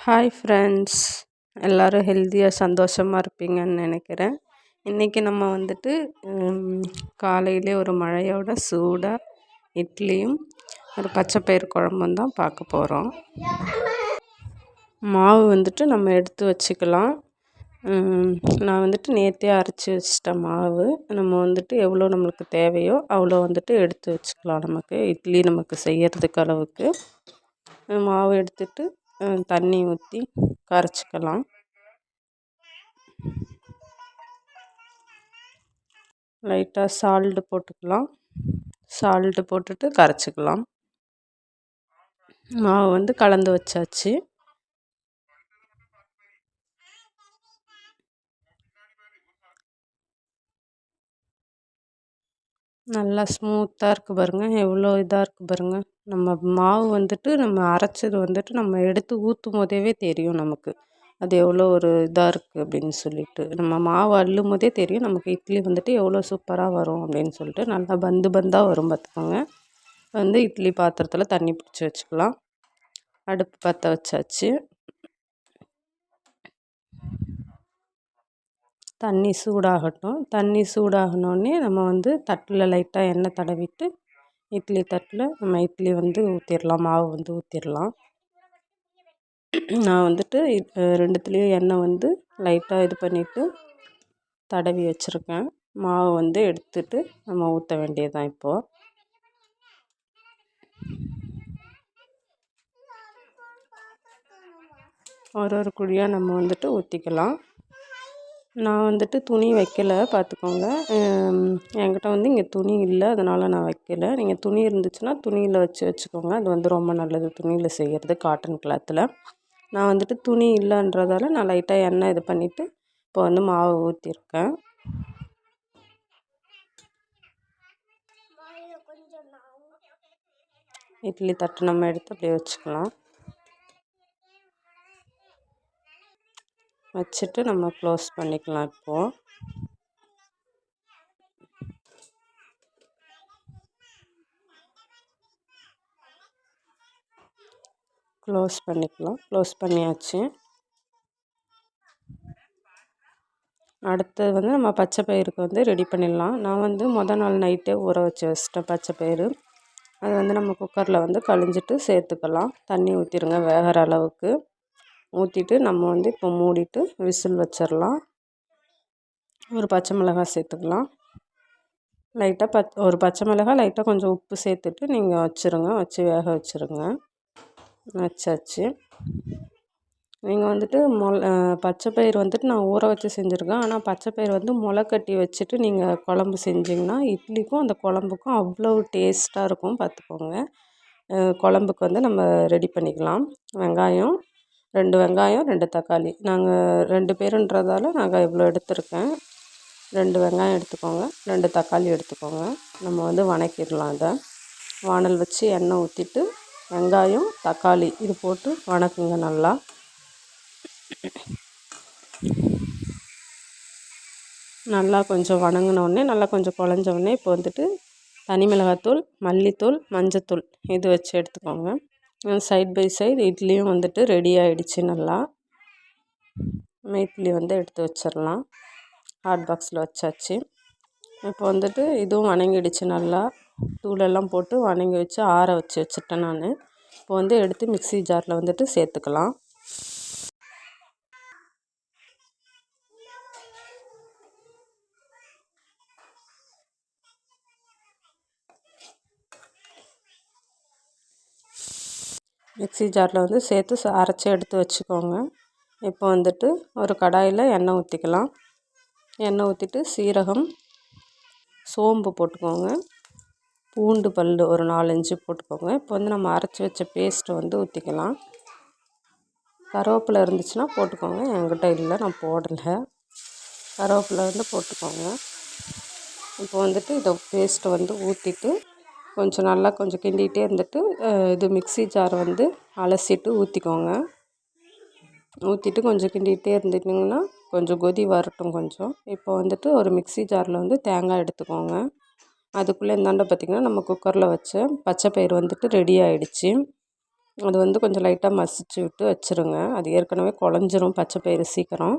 Hi friends, எல்லோரும் ஹெல்த்தியாக சந்தோஷமாக இருப்பீங்கன்னு நினைக்கிறேன். இன்றைக்கி நம்ம வந்துட்டு காலையிலே ஒரு மழையோட சூடாக இட்லியும் ஒரு பச்சைப்பயிறு குழம்பும் தான் பார்க்க போகிறோம். மாவு வந்துட்டு நம்ம எடுத்து வச்சுக்கலாம். நான் வந்துட்டு நேற்றே அரைச்சி வச்சிட்டேன் மாவு. நம்ம வந்துட்டு எவ்வளோ நம்மளுக்கு தேவையோ அவ்வளோ வந்துட்டு எடுத்து வச்சுக்கலாம். நமக்கு இட்லி நமக்கு செய்கிறதுக்கு அளவுக்கு மாவு எடுத்துட்டு தண்ணி ஊற்றி கரைச்சிக்கலாம். லைட்டாக சால்ட்டு போட்டுக்கலாம். சால்ட்டு போட்டுட்டு கரைச்சிக்கலாம். மாவு வந்து கலந்து வச்சாச்சு. நல்லா ஸ்மூத்தாக இருக்குது பாருங்கள், எவ்வளோ இதாக இருக்குது பாருங்கள். நம்ம மாவு வந்துட்டு நம்ம அரைச்சது வந்துட்டு நம்ம எடுத்து ஊற்றும் போதே தெரியும் நமக்கு அது எவ்வளோ ஒரு இதாக இருக்குது அப்படின்னு சொல்லிட்டு. நம்ம மாவு அள்ளும் போதே தெரியும் நமக்கு இட்லி வந்துட்டு எவ்வளோ சூப்பராக வரும் அப்படின்னு சொல்லிட்டு. நல்லா பந்தாக வரும் பார்த்துக்கோங்க. இட்லி பாத்திரத்தில் தண்ணி பிடிச்சி வச்சுக்கலாம். அடுப்பு பற்ற வச்சாச்சு. தண்ணி சூடாகட்டும். தண்ணி சூடாகினோடனே நம்ம தட்டில் லைட்டாக எண்ணெய் தடவிட்டு இட்லி தட்டில் நம்ம இட்லி ஊற்றிடலாம். மாவு ஊற்றிடலாம். நான் ரெண்டுத்துலேயும் எண்ணெய் லைட்டாக இது பண்ணிவிட்டு தடவி வச்சுருக்கேன். மாவு எடுத்துட்டு நம்ம ஊற்ற வேண்டியது தான். இப்போது ஒரு குழியாக நம்ம ஊற்றிக்கலாம். நான் துணி வைக்கலை பார்த்துக்கோங்க. என்கிட்ட இங்கே துணி இல்லை, அதனால் நான் வைக்கலை. நீங்கள் துணி இருந்துச்சுன்னா துணியில் வச்சுக்கோங்க. அது ரொம்ப நல்லது துணியில் செய்கிறது, காட்டன் கிளாத்தில். நான் துணி இல்லைன்றதால நான் லைட்டாக எண்ணெய் இது பண்ணிவிட்டு இப்போ மாவு ஊற்றிருக்கேன். இட்லி தட்டு நம்ம எடுத்து அப்படியே வச்சுக்கலாம். வச்சுட்டு நம்ம க்ளோஸ் பண்ணிக்கலாம். இப்போது க்ளோஸ் பண்ணிக்கலாம். க்ளோஸ் பண்ணியாச்சு. அடுத்தது நம்ம பச்சை பயிருக்கு ரெடி பண்ணிடலாம். நான் மொதல் நாள் நைட்டே ஊற வச்சு வச்சிட்டேன் பச்சை பயிறு. அது நம்ம குக்கரில் கழிஞ்சிட்டு சேர்த்துக்கலாம். தண்ணி ஊற்றிடுங்க வேகிற அளவுக்கு. ஊற்றிட்டு நம்ம இப்போ மூடிட்டு விசில் வச்சிடலாம். ஒரு பச்சை மிளகாய் சேர்த்துக்கலாம். லைட்டாக ஒரு பச்சை மிளகாய், லைட்டாக கொஞ்சம் உப்பு சேர்த்துட்டு நீங்கள் வச்சுருங்க. வச்சு வேக வச்சுருங்க. வச்சாச்சு. நீங்கள் பச்சை பயிறு நான் ஊற வச்சு செஞ்சுருக்கேன். ஆனால் பச்சை பயிறு முளை கட்டி வச்சுட்டு நீங்கள் குழம்பு செஞ்சிங்கன்னா இட்லிக்கும் அந்த குழம்புக்கும் அவ்வளோ டேஸ்ட்டாக இருக்கும் பார்த்துக்கோங்க. குழம்புக்கு நம்ம ரெடி பண்ணிக்கலாம். வெங்காயம் 2 வெங்காயம் 2 தக்காளி. நாங்கள் 2 பேருன்றதால நாங்கள் இவ்வளோ எடுத்திருக்கேன். 2 வெங்காயம் எடுத்துக்கோங்க, 2 தக்காளி எடுத்துக்கோங்க. நம்ம வணக்கிடலாம். அதை வானல் வச்சு எண்ணெய் ஊற்றிட்டு வெங்காயம் தக்காளி இது போட்டு வணக்குங்க. நல்லா கொஞ்சம் வணங்கினோடனே நல்லா கொஞ்சம் குழஞ்சோடனே இப்போ தனி மிளகாத்தூள், மல்லித்தூள், மஞ்சத்தூள் இது வச்சு எடுத்துக்கோங்க. சைட் பை சைடு இட்லியும் ரெடி ஆகிடுச்சு. நல்லா இட்லி எடுத்து வச்சிடலாம். ஹாட் பாக்ஸில் வச்சாச்சு. இப்போ இதுவும் வணங்கிடுச்சு. நல்லா தூளெல்லாம் போட்டு வணங்கி வச்சு ஆற வச்சு வச்சுட்டேன் நான். இப்போ எடுத்து மிக்ஸி ஜாரில் சேர்த்துக்கலாம். மிக்ஸி ஜாரில் சேர்த்து அரைச்சி எடுத்து வச்சுக்கோங்க. இப்போ ஒரு கடாயில் எண்ணெய் ஊற்றிக்கலாம். எண்ணெய் ஊற்றிட்டு சீரகம், சோம்பு போட்டுக்கோங்க. பூண்டு பல் ஒரு 4-5 போட்டுக்கோங்க. இப்போ நம்ம அரைச்சி வச்ச பேஸ்ட்டை ஊற்றிக்கலாம். கருவேப்பிலை இருந்துச்சுன்னா போட்டுக்கோங்க. என்கிட்ட இல்லை, நான் போடலை. கருவேப்பிலை போட்டுக்கோங்க. இப்போ இதை பேஸ்ட்டை ஊற்றிட்டு கொஞ்சம் கிண்டிகிட்டே இருந்துட்டு இது மிக்ஸி ஜார் அலசிட்டு ஊற்றிக்கோங்க. ஊற்றிட்டு கொஞ்சம் கிண்டிகிட்டே இருந்துட்டிங்கன்னா கொஞ்சம் கொதி வரட்டும் கொஞ்சம். இப்போ ஒரு மிக்ஸி ஜாரில் தேங்காய் எடுத்துக்கோங்க. அதுக்குள்ளே இந்தாண்ட பார்த்திங்கன்னா நம்ம குக்கரில் வச்ச பச்சை பயிறு ரெடி ஆகிடுச்சு. அது வந்து கொஞ்சம் லைட்டாக மசிச்சு விட்டு வச்சுருங்க. அது ஏற்கனவே குழஞ்சிரும் பச்சைப்பயிறு சீக்கிரம்.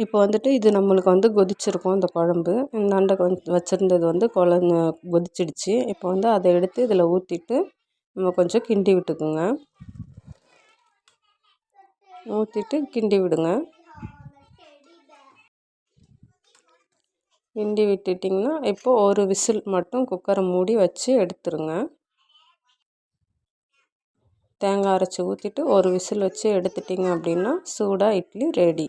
இப்போ வந்துட்டு இது நம்மளுக்கு வந்து கொதிச்சிருக்கும் இந்த குழம்பு. இந்தாண்ட வச்சுருந்தது வந்து கொதிச்சிடுச்சு. இப்போ வந்து அதை எடுத்து இதில் ஊற்றிட்டு நம்ம கொஞ்சம் கிண்டி விட்டுக்குங்க. ஊற்றிட்டு கிண்டி விடுங்க. கிண்டி விட்டுட்டிங்கன்னா இப்போது ஒரு விசில் மட்டும் குக்கரை மூடி வச்சு எடுத்துருங்க. தேங்காய் அரைச்சி ஊற்றிட்டு ஒரு விசில் வச்சு எடுத்துட்டிங்க அப்படின்னா சூடாக இட்லி ரெடி.